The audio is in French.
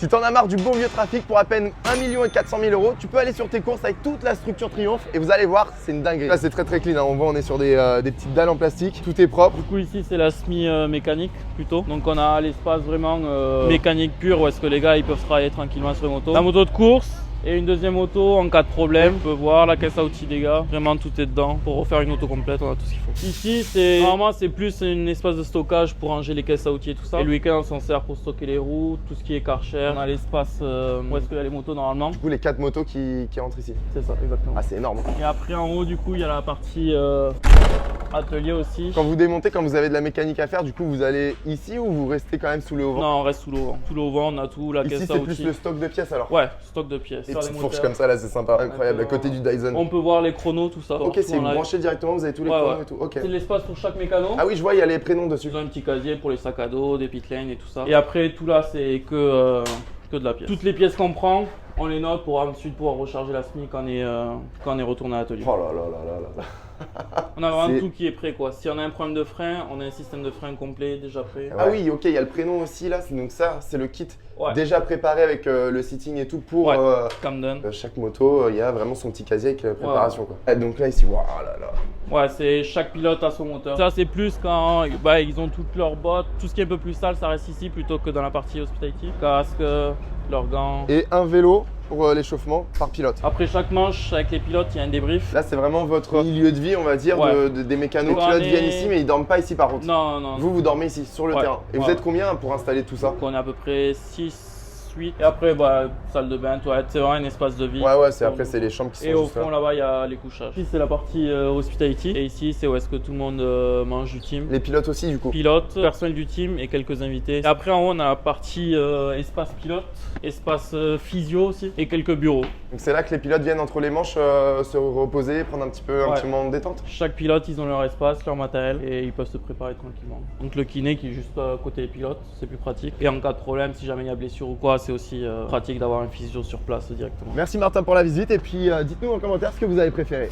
Si t'en as marre du bon vieux trafic pour à peine 1 400 000 €, tu peux aller sur tes courses avec toute la structure Triumph et vous allez voir, c'est une dinguerie. Là c'est très clean, hein. On voit on est sur des petites dalles en plastique, tout est propre. Du coup ici c'est la semi mécanique plutôt. Donc on a l'espace vraiment mécanique pur où est-ce que les gars ils peuvent travailler tranquillement sur les motos. La moto de course. Et une deuxième auto en cas de problème, on peut voir la caisse à outils des gars, vraiment tout est dedans. Pour refaire une auto complète, on a tout ce qu'il faut. Ici, normalement c'est plus un espace de stockage pour ranger les caisses à outils et tout ça. Et le week-end on s'en sert pour stocker les roues, tout ce qui est Karcher. On a l'espace où est-ce qu'il y a les motos normalement. Du coup les 4 motos qui rentrent ici. C'est ça, exactement. Ah c'est énorme. Et après en haut du coup il y a la partie atelier aussi. Quand vous démontez, quand vous avez de la mécanique à faire, du coup vous allez ici ou vous restez quand même sous le haut-vent? Non, on reste sous le haut-vent. Sous le haut-vent, on a tout, la ici, caisse à outils. Ici c'est plus le stock de pièces alors? Ouais, stock de pièces. Et petites fourches comme ça là, c'est sympa. Incroyable, à côté du Dyson. On peut voir les chronos, tout ça. Ok, c'est branché directement, vous avez tous les chronos et tout. Ok. C'est l'espace pour chaque mécano. Ah oui, je vois, il y a les prénoms dessus. Ils ont un petit casier pour les sacs à dos, des pit lanes et tout ça. Et après, tout là, c'est que de la pièce. Toutes les pièces qu'on prend, on les note pour ensuite pouvoir recharger la SMI quand on est retourné à l'atelier. Oh là là là là là. On a vraiment tout qui est prêt quoi. Si on a un problème de frein, on a un système de frein complet déjà prêt. Ah oui, ok, il y a le prénom aussi là, donc ça c'est le kit déjà préparé avec le sitting et tout pour Camden. Chaque moto, il y a vraiment son petit casier avec la préparation quoi. Et donc là ici, waouh là là. Ouais, c'est chaque pilote a son moteur. Ça c'est plus quand ils ont toutes leurs bottes, tout ce qui est un peu plus sale ça reste ici plutôt que dans la partie hospitality. Casque, leurs gants. Et un vélo pour l'échauffement par pilote. Après chaque manche avec les pilotes, il y a un débrief. Là c'est vraiment votre milieu de vie on va dire des mécanos. Les pilotes viennent ici mais ils dorment pas ici par contre. Non, non. Vous dormez ici sur le terrain. Et vous êtes combien pour installer tout ça? Donc on est à peu près 6, 8. Et après salle de bain, toilette, c'est vraiment un espace de vie. Ouais, après c'est les chambres qui sont et au fond là-bas il y a les couchages. Ici c'est la partie hospitality. Et ici c'est où est-ce que tout le monde mange du team. Les pilotes aussi du coup. Pilotes, personnel du team et quelques invités. Et après en haut on a la partie espace pilote, espace physio aussi et quelques bureaux. Donc c'est là que les pilotes viennent entre les manches se reposer, prendre un petit moment de détente. Chaque pilote ils ont leur espace, leur matériel et ils peuvent se préparer tranquillement. Donc le kiné qui est juste à côté des pilotes, c'est plus pratique. Et en cas de problème, si jamais il y a blessure ou quoi, c'est aussi pratique d'avoir un physio sur place directement. Merci Martin pour la visite et puis dites-nous en commentaire ce que vous avez préféré.